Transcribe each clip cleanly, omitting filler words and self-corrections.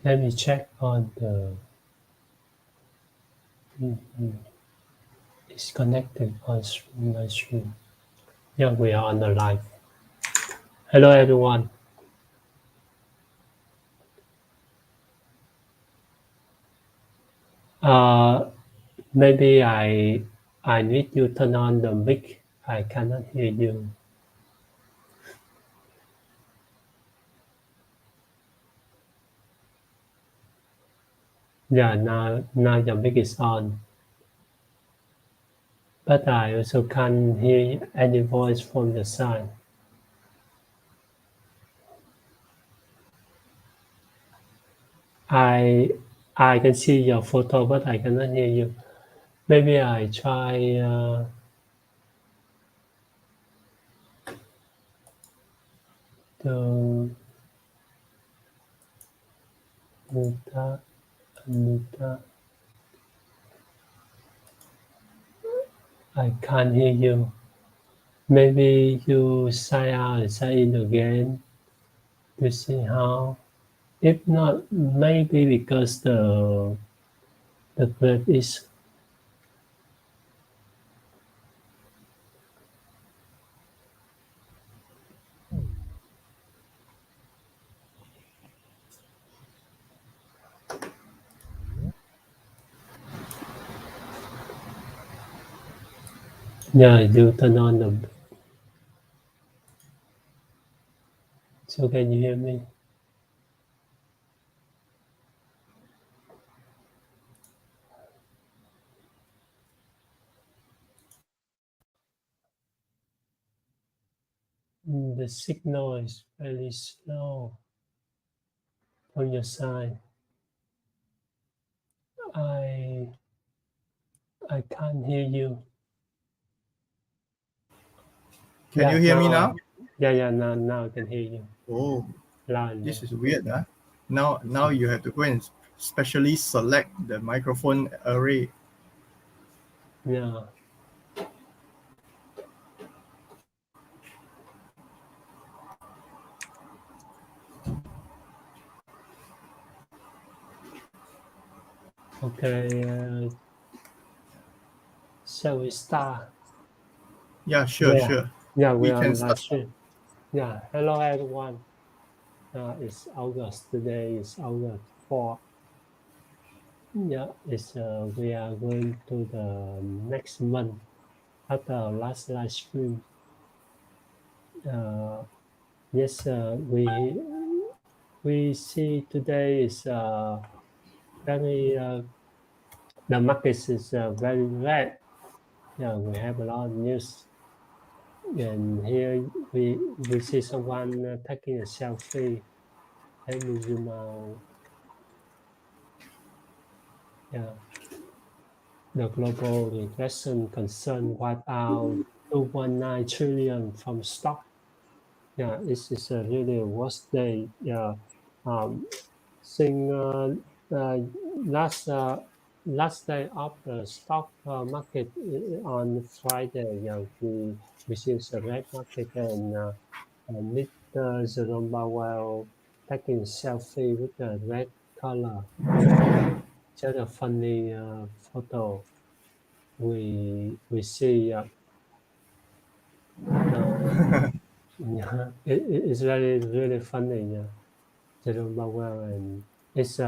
Let me check on the it's connected on my stream. Yeah, we are on the live. Hello, everyone. Uh, maybe I need you turn on the mic. I cannot hear you. Yeah, now your mic is on. But I also can't hear any voice from the side. I I can see your photo, but I cannot hear you. Maybe I try to Anita, Anita. I can't hear you. Maybe you sign out and sign in again to see how. If not, maybe because the group is yeah. You turn on the. So can you hear me? The signal is very slow from your side. I I can't hear you. Can you hear me now? Yeah. Now I can hear you. Oh, Loud. this is weird, huh? Now you have to go and specially select the microphone array. Yeah. Okay. Shall we start? Yeah, sure. Yeah. We We're can on live start. stream. Yeah. Hello, everyone. It's August. Today is August 4. Yeah. It's we are going to the next month after our last live stream. Yes. We see today is very the market is very red. Yeah, we have a lot of news, and here we see someone taking a selfie. Let me zoom out. Yeah, the global recession concern wipe out 2.9 trillion from stock. Yeah, this is a really worst day. Yeah, since last last day of the stock market on Friday, yeah, we see a red market and Mr. Jerome Powell taking selfie with the red color. Just a funny photo. We see yeah, it's really funny. Yeah, Jerome Powell and it's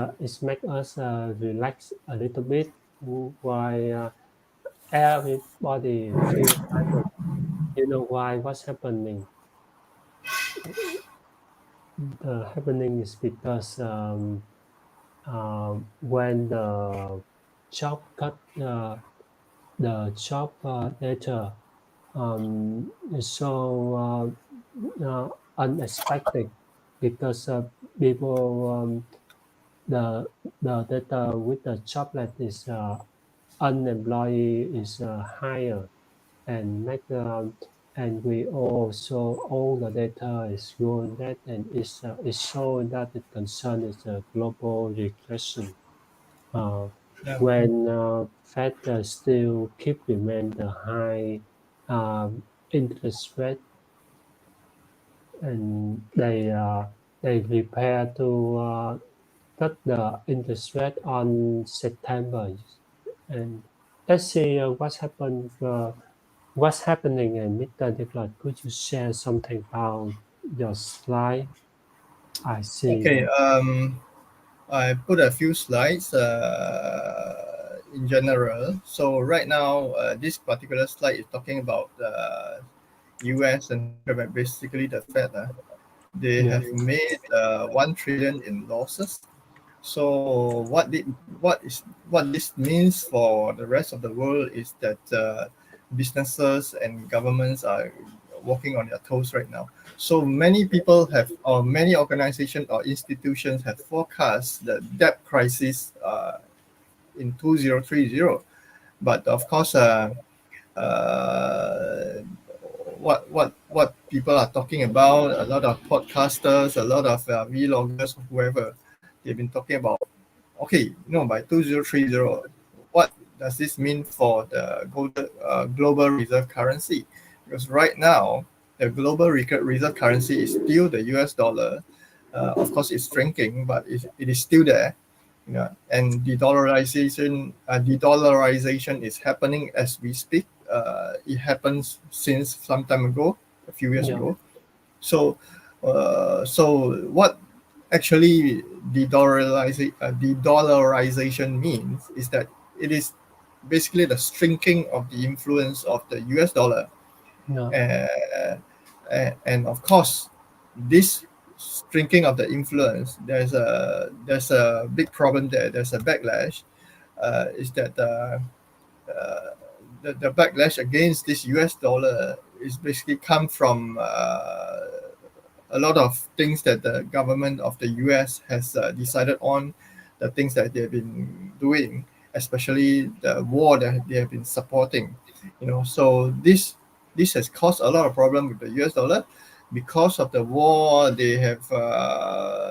make us relax a little bit while everybody feel panic. You know why? What's happening? The happening is because when job cut the job data is so unexpected because people the the data with the jobless is unemployed is higher and make and we also all the data is showing that and it's showing that the concern is a global recession. Uh, Yeah. when Fed still keep remain the high interest rate and they prepare to cut the interest rate on September, and let's see what's happening. And Mr. Nicholas, could you share something about your slide? I see. Okay. I put a few slides in general. So right now, this particular slide is talking about U.S. and basically the Fed. They Yeah, have made 1 trillion in losses. So what this means for the rest of the world is that businesses and governments are walking on their toes right now. So many people have, or many organizations or institutions have forecast the debt crisis in 2030. But of course, uh, what people are talking about, a lot of podcasters, a lot of vloggers, whoever, they've been talking about, okay, by 2030, what does this mean for the global reserve currency? Because right now, the global reserve currency is still the US dollar. Of course, it's shrinking, but it is still there. And de-dollarization is happening as we speak. It happens since some time ago, a few years yeah, ago. So what actually de-dollarization means is that it is basically the shrinking of the influence of the US dollar. yeah, Uh, and of course, this shrinking of the influence, there's a big problem there. There's a backlash. Is that the backlash against this US dollar is basically come from a lot of things that the government of the US has decided on, the things that they've been doing, especially the war that they have been supporting. So this has caused a lot of problem with the US dollar. Because of the war, they have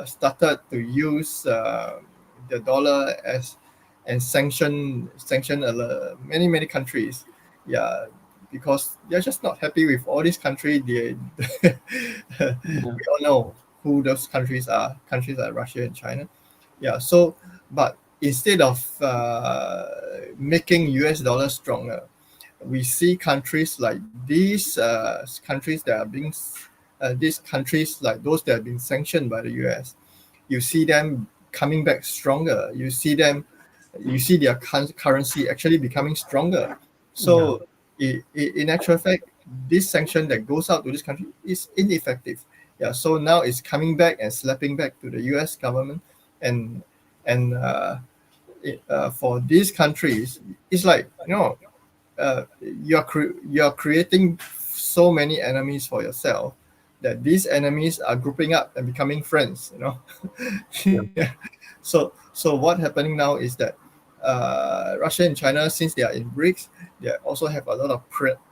started to use the dollar as and sanction many countries. Yeah, because they're just not happy with all these countries. They yeah, we all know who those countries like Russia and China. Yeah, so but instead of making US dollar stronger, we see countries like these countries that are being these countries like those that have been sanctioned by the US. You see them coming back stronger. You see their currency actually becoming stronger. yeah, So in actual fact, this sanction that goes out to this country is ineffective. Yeah, so now it's coming back and slapping back to the US government. And and uh, it, uh, for these countries, it's like, you're creating so many enemies for yourself, that these enemies are grouping up and becoming friends. yeah, So what happening now is that Russia and China, since they are in BRICS, they also have a lot of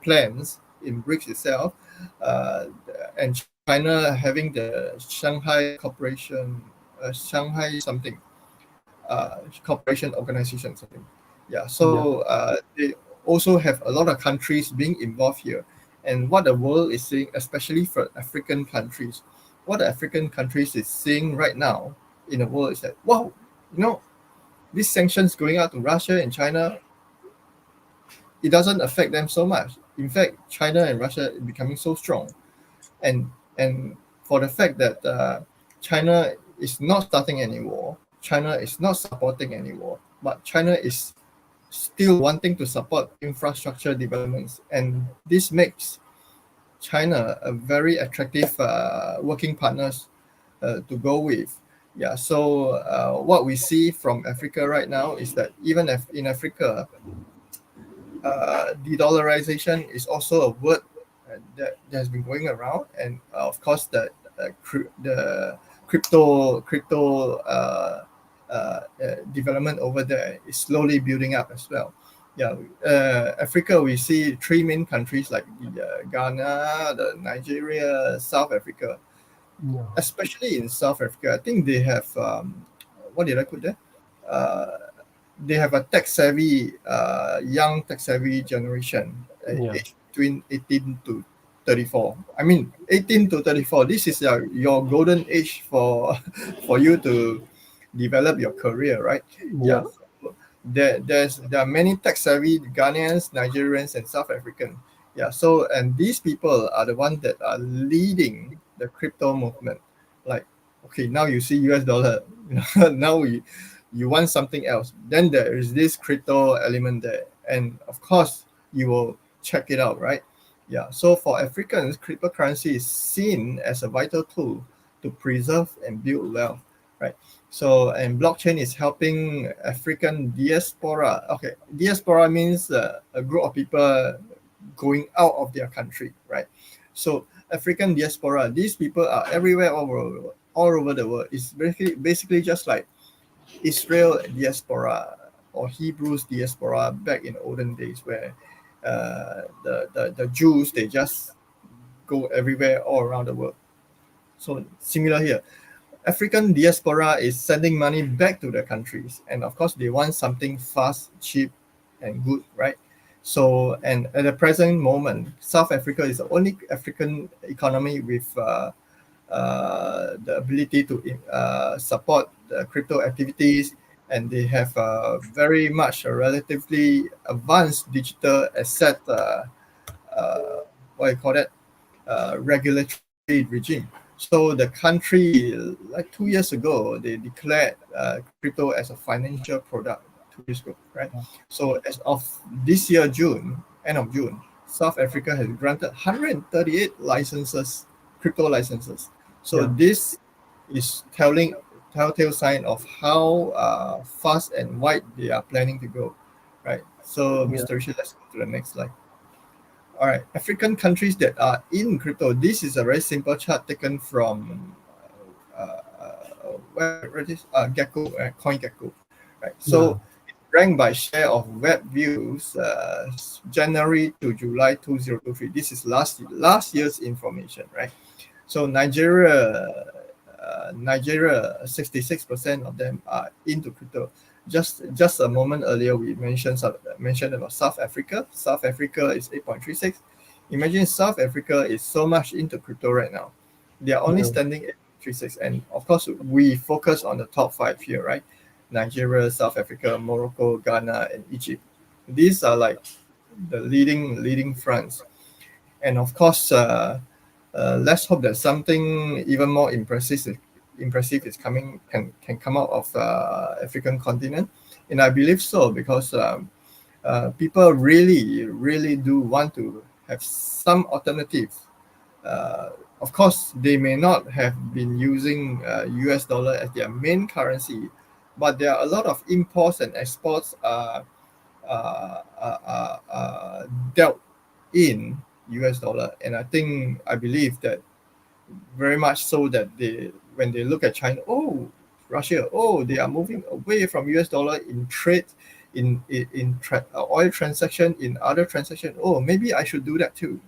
plans in BRICS itself, uh, and China having the Shanghai Corporation, Shanghai something, cooperation organization something. Yeah, yeah, so they also have a lot of countries being involved here. And what the world is seeing, especially for African countries, what the African countries is seeing right now in the world is that, wow, these sanctions going out to Russia and China, it doesn't affect them so much. In fact, China and Russia are becoming so strong. And for the fact that China is not starting any war, China is not supporting any war, but China is still wanting to support infrastructure developments, and this makes China a very attractive working partners to go with. Yeah, so what we see from Africa right now is that even if in Africa, de-dollarization is also a word that has been going around, and of course the crypto development over there is slowly building up as well. Yeah, Africa, we see three main countries like the Ghana, the Nigeria, South Africa. yeah, Especially in South Africa, I think they have what did I put there? Uh, they have a young tech savvy generation, yeah, aged between 18 to 34. I mean, 18 to 34. This is your golden age for for you develop your career, right? Yeah. Yeah. So there are many tech savvy Ghanaians, Nigerians, and South African. Yeah. So and these people are the ones that are leading the crypto movement. Like, okay, now you see US dollar, now you want something else. Then there is this crypto element there, and of course you will check it out, right? Yeah. So for Africans, cryptocurrency is seen as a vital tool to preserve and build wealth, right? So and blockchain is helping African diaspora. Okay, diaspora means a group of people going out of their country, right? So African diaspora, these people are everywhere all over the world. It's basically just like Israel diaspora or Hebrews diaspora back in olden days, where the Jews, they just go everywhere all around the world. So similar here. African diaspora is sending money back to their countries, and of course they want something fast, cheap, and good, right? So, and at the present moment, South Africa is the only African economy with the ability to support the crypto activities, and they have very much a relatively advanced digital asset, what you call it, regulatory regime. So the country, like 2 years ago, they declared crypto as a financial product. 2 years ago, right? So as of this year, June, end of June, South Africa has granted 138 licenses, crypto licenses. So Yeah. this is telltale sign of how fast and wide they are planning to go, right? So, Yeah. Mr. Richard, let's go to the next slide. All right, African countries that are in crypto. This is a very simple chart taken from where it is Gecko, CoinGecko, right? Yeah. So ranked by share of web views, January to July 2023. This is last year's information, right? So Nigeria, 66% of them are into crypto. Just a moment earlier, we mentioned about South Africa. South Africa is 8.36. Imagine South Africa is so much into crypto right now. They are only Yeah. standing at 36, and of course we focus on the top five here, right? Nigeria, South Africa, Morocco, Ghana, and Egypt. These are like the leading fronts, and of course, let's hope that something even more impressive is coming can come out of African continent, and I believe so because people really do want to have some alternative. Of course, they may not have been using US dollar as their main currency, but there are a lot of imports and exports dealt in US dollar, and I believe that very much so that they when they look at China, oh, Russia, oh, they are moving away from US dollar in trade, in oil transaction, in other transaction. Oh, maybe I should do that too.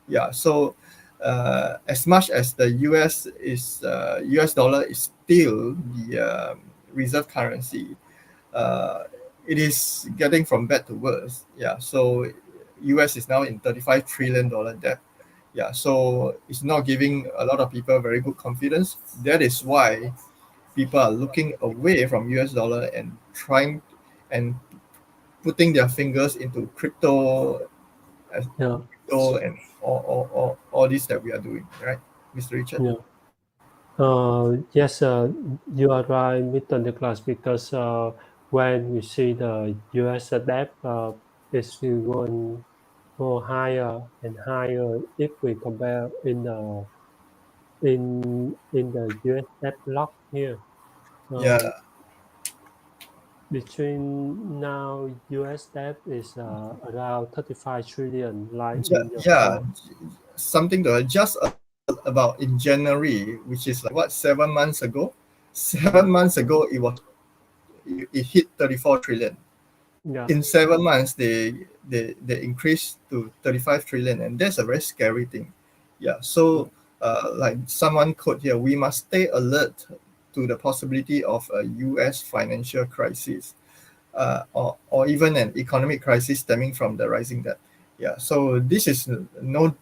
Yeah. So as much as the US dollar is still the reserve currency, uh, it is getting from bad to worse. Yeah. So US is now in $35 trillion debt. Yeah, so it's not giving a lot of people very good confidence. That is why people are looking away from US dollar and trying and putting their fingers into Yeah. crypto and all this that we are doing, right, Mr. Richard? Yeah. Yes, you are right, Mr. Nicholas, because when we see the US debt is still going go higher and higher if we compare in the US debt block here. Uh, Yeah, between now US debt is around 35 trillion, like yeah, in your yeah. chart. Something to just about in January, which is like what 7 months ago. 7 months ago, it hit 34 trillion. Yeah. In 7 months they increased to 35 trillion, and that's a very scary thing. Yeah. So like someone quote here, we must stay alert to the possibility of a US financial crisis, or even an economic crisis stemming from the rising debt. Yeah. So this is no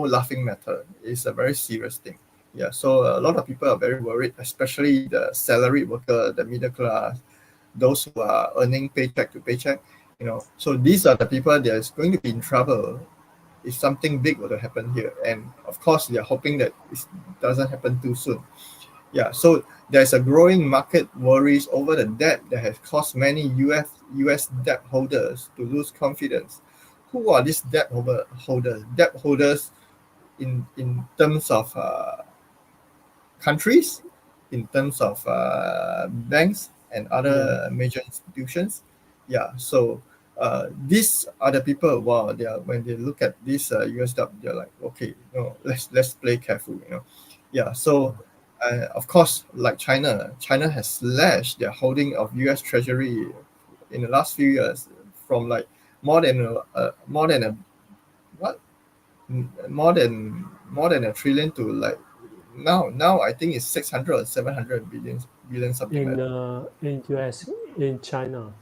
laughing matter. It's a very serious thing. Yeah, so a lot of people are very worried, especially the salaried worker, the middle class, those who are earning paycheck to paycheck. So these are the people that is going to be in trouble if something big were to happen here. And of course, they are hoping that it doesn't happen too soon. Yeah, so there's a growing market worries over the debt that has caused many US debt holders to lose confidence. Who are these holders? Debt holders in terms of countries, in terms of banks and Yeah. other major institutions. Yeah, so these are the people. Wow, they are when they look at this US debt, they're like, okay, let's play careful. Yeah. So of course, like China has slashed their holding of US Treasury in the last few years from like more than a what more than a trillion to like now I think it's 600 or 700 billion, something like that. In US, in China,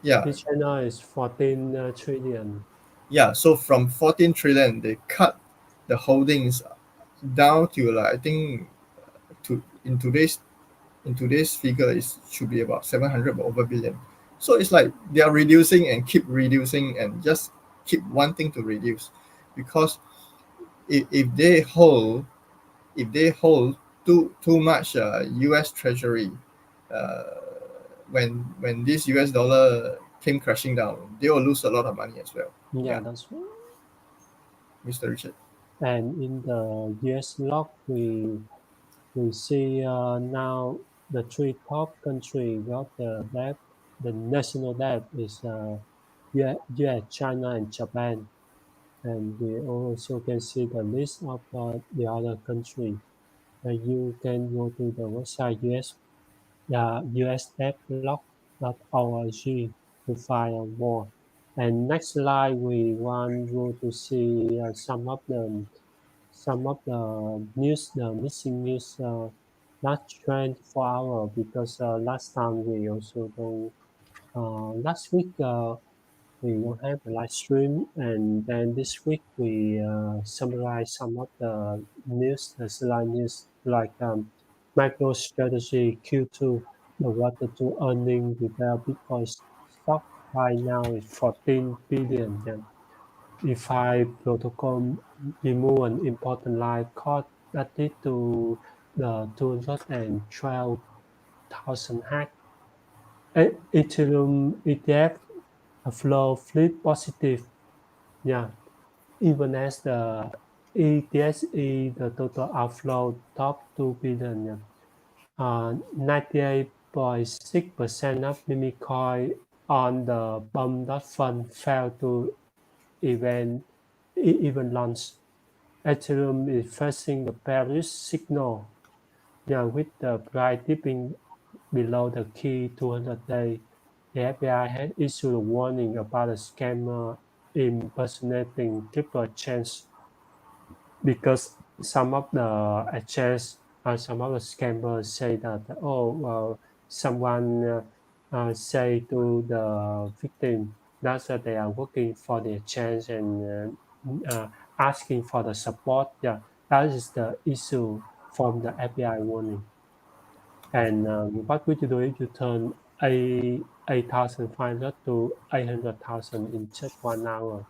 Yeah, in China is 14 trillion. yeah. So from 14 trillion, they cut the holdings down to like I think to in today's figure is should be about 700 over billion. So it's like they are reducing and keep reducing and just keep wanting to reduce because if they hold too much U.S. Treasury, uh, when this U.S. dollar came crashing down, they will lose a lot of money as well. Yeah, Yeah, that's Mr. Richard. and in the US log, we see now the three top country got the debt. The national debt is US, China, and Japan. And we also can see the list of the other country. You can go to the website usdeblog.org to find more. And next slide, we want you to see some of the news, the missing news last 24 hours because last time we also don't last week we don't have a live stream, and then this week we summarize some of the news, the slide news like MicroStrategy Q2, the water to earning with the Bitcoin stock right now is 14 billion. Yeah. DeFi protocol remove an important line called that lead to the 212,000 hack. Ethereum ETF flow flip positive. Yeah, even as the ETSE, the total outflow top 2 billion. Yeah. 98.6% of meme coin on the bomb.fund fell to event even launch. Ethereum is facing the bearish signal. Yeah, with the price dipping below the key 200-day, the FBI had issued a warning about a scammer impersonating crypto exchange because some of the exchange some of the scammers say that someone say to the victim that they are working for the exchange and asking for the support. Yeah, that is the issue from the FBI warning. And what would you do if you turn 8,500 to 800,000 in just 1 hour?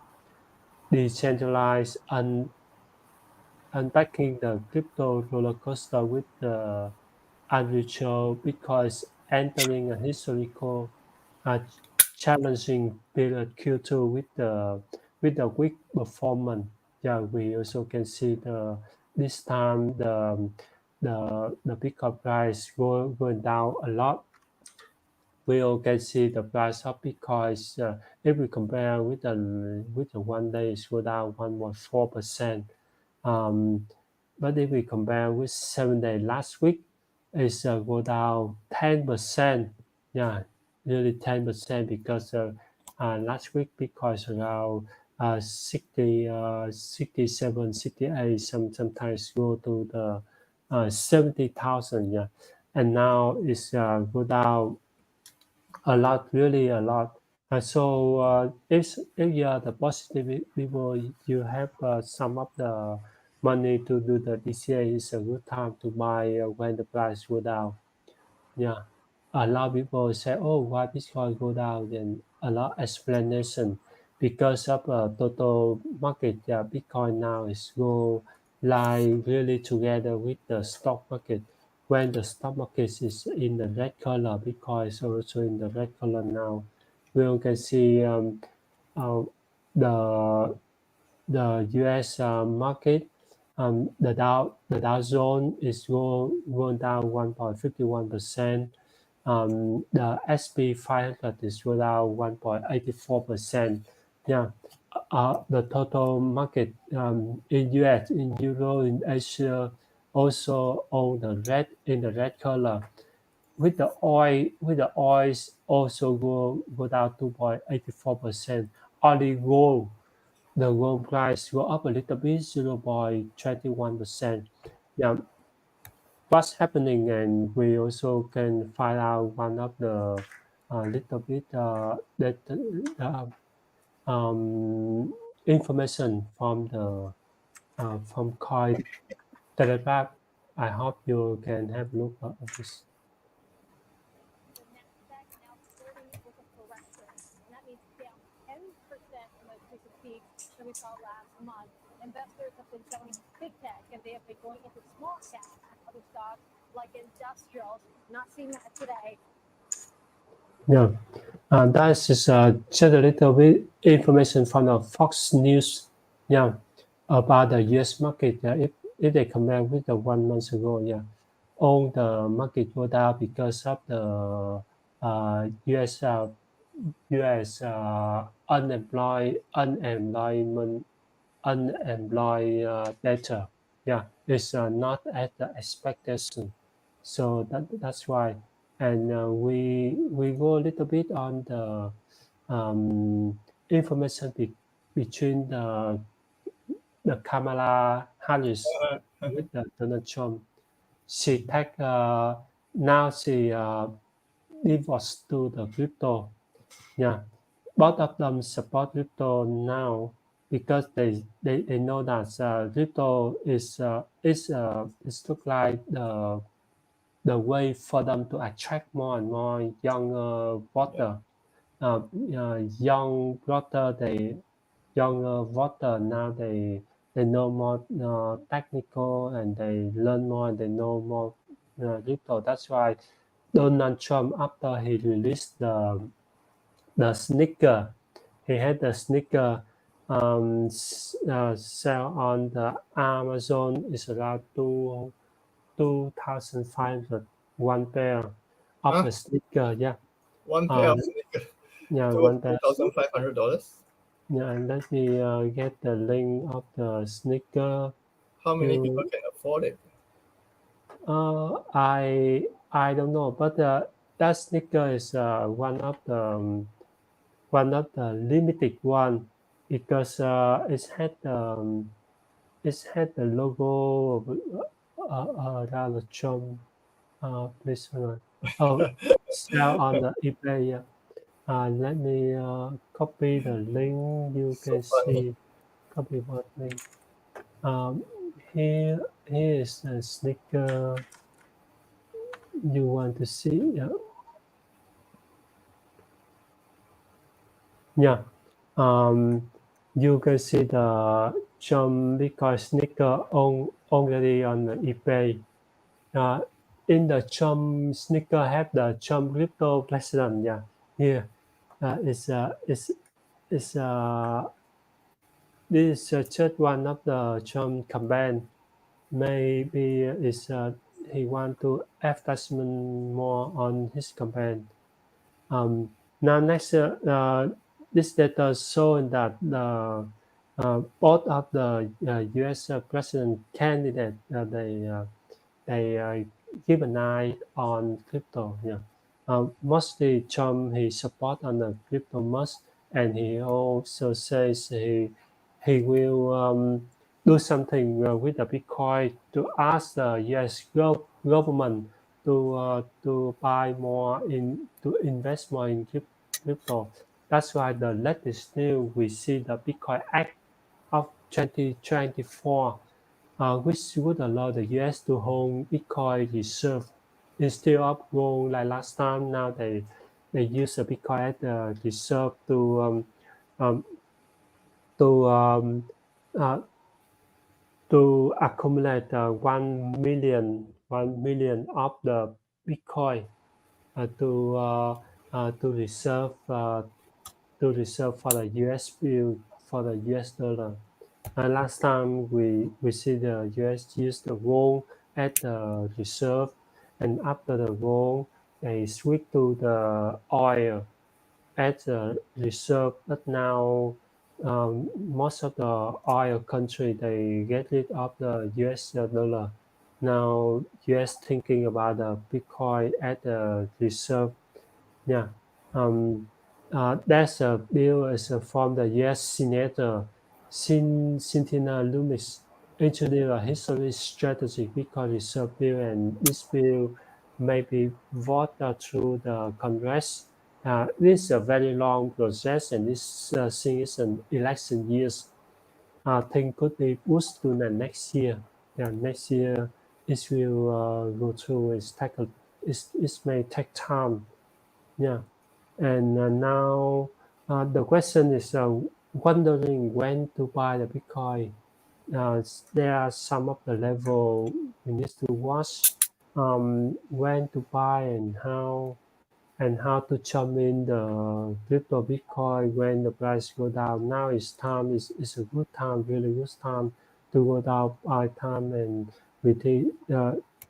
Decentralized unpacking the crypto roller coaster with the unusual Bitcoins entering a historical uh, challenging period Q2 with the weak performance. Yeah, we also can see this time the Bitcoin price going down a lot. We all can see the price of Bitcoin if we compare with the 1 day it's go down 1.4%. Um, but if we compare with 7 day last week, it's go down 10%. Yeah, nearly 10% because last week Bitcoin is around 60, 67, 68, sometimes go to the 70,000. Yeah, and now it's go down a lot, really a lot. If you are the positive people, you have some of the money to do the DCA, is a good time to buy when the price go down. Yeah, a lot of people say, "Oh, why Bitcoin go down?" And a lot explanation because of total market. Yeah, Bitcoin now is go like really together with the stock market. When the stock market is in the red color, Bitcoin is also in the red color now. We can see uh, the U.S. Market, the Dow Jones is going down 1.51%. The SP 500 is go down 1.84%. Yeah, the total market in US, in Euro, in Asia also on the red color. With the oils also go down 2.84%. Only gold, the gold price go up a little bit, 0.21%. Yeah, what's happening, and we also can find out one of the little bit that information from the from Coin Telegraph. I hope you can have a look at this. Yeah, that is just a little bit information from the Fox News. Yeah, about the U.S. market. If they compare with the 1 month ago, yeah, all the market go down because of the U.S. Unemployment data. Yeah, it's not at the expectation. So that's why. And we go a little bit on the information between the Kamala Harris with the Donald Trump. She take now she divorced to the crypto. Yeah, both of them support crypto now because they know that crypto is look like the way for them to attract more and more younger voter. Young voter, younger voter now they know more technical, and they learn more, and they know more crypto. That's why Donald Trump, after he released the sneaker, he had the sneaker sell on the Amazon is around 2,500 one pair of Huh? the sneaker. Yeah, One pair um, of sneakers. yeah, So one pair. $2,500. Yeah, and let me get the link of the sneaker. How many people You, can afford it? I don't know, but that sneaker is one of the limited one because it had the logo of Donald Trump. Please hold on. Oh, sell on the eBay. Yeah. Let me copy the link. You So can funny. see. Copy what link? Um, here is the sneaker you want to see. Yeah. Yeah. You can see the Trump Bitcoin sneaker already on the eBay. Uh, in the Trump sneaker have the Trump crypto president. Yeah. Here. It's this is just one of the Trump campaign. Maybe he want to advertisement more on his campaign. Now next, this data showing that both of the U.S. President candidate they keep an eye on crypto. Yeah, mostly Trump he support on the crypto most, and he also says he will do something with the Bitcoin to ask the U.S. government to buy more in to invest more in crypto. That's why the latest news we see the Bitcoin Act of 2024. which would allow the US to hold Bitcoin reserve instead of gold like last time. Now they use the Bitcoin as the reserve to uh, to accumulate 1 million of the Bitcoin to reserve for the US bill for the US dollar. Last time we see the US use the gold as the reserve, and after the gold they switch to the oil as a reserve. But now most of the oil country they get rid of the US dollar. Now US thinking about the Bitcoin as a reserve. Yeah. Um, that's a bill is from the U.S. Senator Cynthia Loomis introduced a history strategy Bitcoin reserve bill, and this bill may be voted through the Congress. This is a very long process, and this thing is an election years. Thing could be pushed to the next year. Yeah, next year it will go through. It may take time. Yeah. And now the question is wondering when to buy the Bitcoin. There are some of the level we need to watch when to buy and how to jump in the crypto Bitcoin when the price go down. Now is a good time, really good time to go down by time, and we think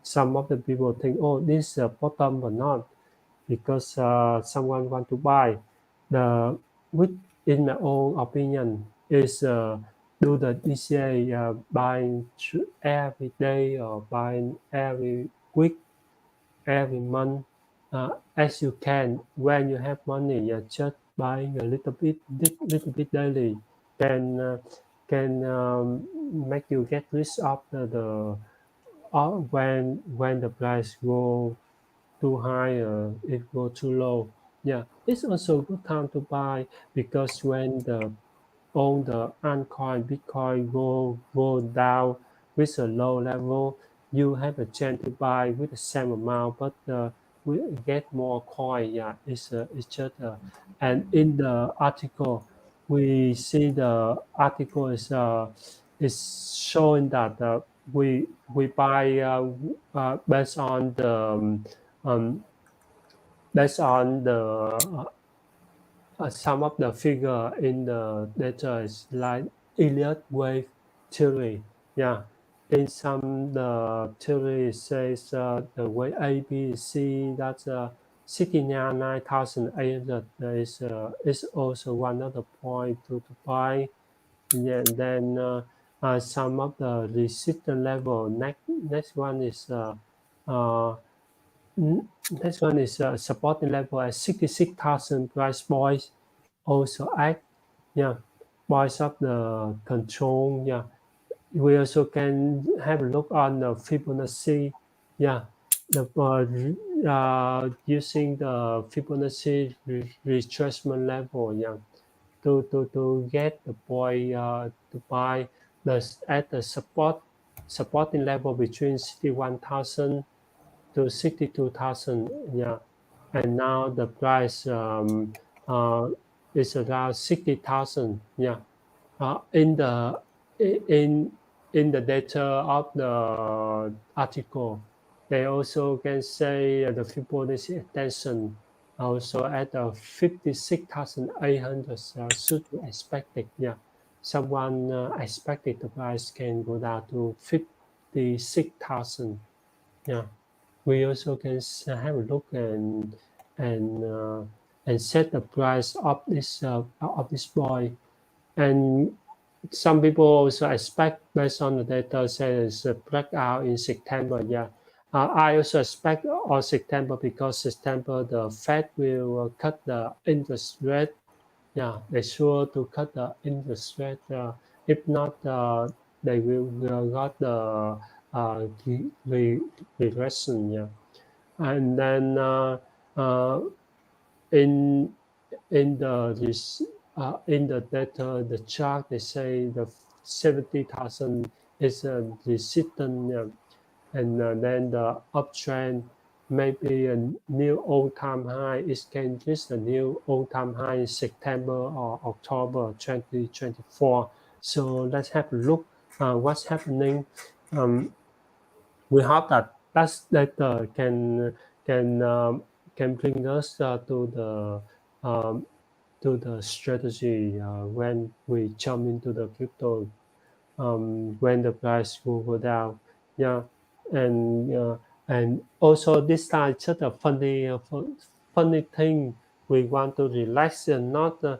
some of the people think, oh, this is a bottom or not, because someone want to buy. The which in my own opinion is do the DCA buying every day or buying every week, every month, as you can. When you have money, you just buying a little bit daily can make you get rid of the when the price go too high, it go too low. Yeah, it's also a good time to buy, because when all the altcoin Bitcoin go down with a low level, you have a chance to buy with the same amount, but we get more coin. Yeah, it's just and in the article we see the article is showing that we buy based on um, the some of the figure in the data is like Elliott wave theory. Yeah, in some the theory says the way A, B, C, that's 69,800 is also one of the point to buy. Yeah, and then some of the resistance level. Next one is uh, next one is supporting level at 66,000 price points. Also act, yeah, points of the control. Yeah, we also can have a look on the Fibonacci. Yeah, the using the Fibonacci retracement level. Yeah, to get the boy to buy the at the supporting level between 61,000 to 62,000. Yeah, and now the price uh, is around 60,000. Yeah, in the in the data of the article, they also can say the Fibonacci extension also at 56,800 should be expected. Yeah, someone expected the price can go down to 56,000. Yeah, we also can have a look and uh, and set the price of this boy. And some people also expect, based on the data, says a breakout in September. Yeah, I also expect on September, because September the Fed will cut the interest rate. Yeah, they sure to cut the interest rate. If not, they will got the regression. Yeah, and then uh, in in the this in the data, the chart, they say the 70,000 is resistant, and then the uptrend may be a new all-time high. It can reach a new all-time high in September or October 2024. So let's have a look what's happening. We hope that can can bring us to the strategy when we jump into the crypto, when the price will go down. Yeah, and also this time just a funny thing. We want to relax and not to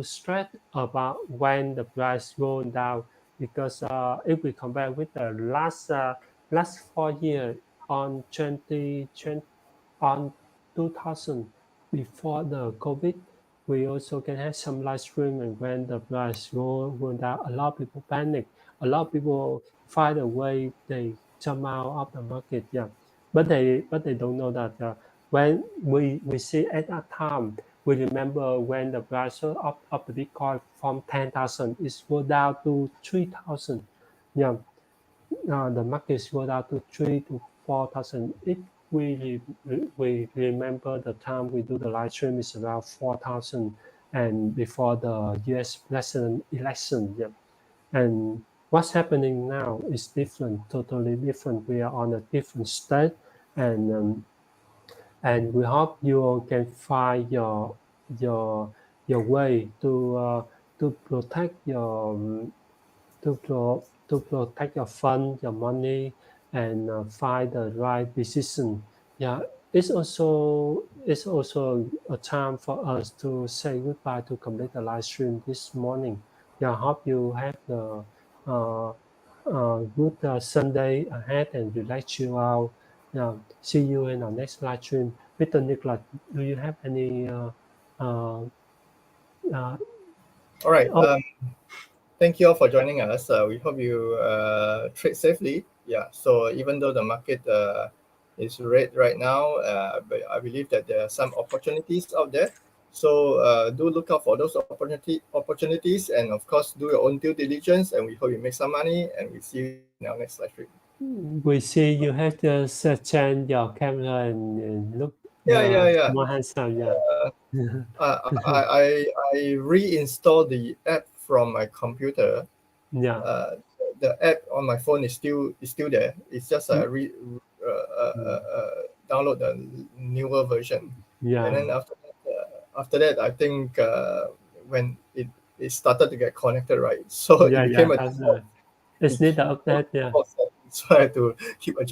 stress about when the price go down, because if we compare with the last 4 years on 2020 on 2000 before the COVID, we also can have some live stream, and when the price go down, a lot of people panic. A lot of people find a way they jump out of the market. Yeah, but they don't know that when we see at that time, we remember when the price of the Bitcoin from 10,000 is go down to 3,000. Yeah, the market go down to 3 to 4,000. If we remember the time we do the live stream is around 4,000, and before the U.S. president election. Yeah. And what's happening now is different, totally different. We are on a different state, and we hope you all can find your way to protect to protect your fund, your money, and find the right decision. Yeah, it's also a time for us to say goodbye to complete the live stream this morning. Yeah, I hope you have the uh, good Sunday ahead and relax you out. Yeah, see you in our next live stream. Mr. Nicholas, do you have any uh, uh, All right. oh, Thank you all for joining us. We hope you trade safely. Yeah. So even though the market is red right now, but I believe that there are some opportunities out there. So do look out for those opportunities, and of course, do your own due diligence. And we hope you make some money. And we see you in our next live stream. we see you have to change your camera and look Yeah. more handsome. Yeah. I reinstalled the app from my computer. Yeah. uh, the app on my phone is still there. It's just download the newer version, and Yeah. then after that, I think when it started to get connected, right? So it Yeah. became a That's default, it's need the update. Yeah. default setting. So I had to keep adjusting.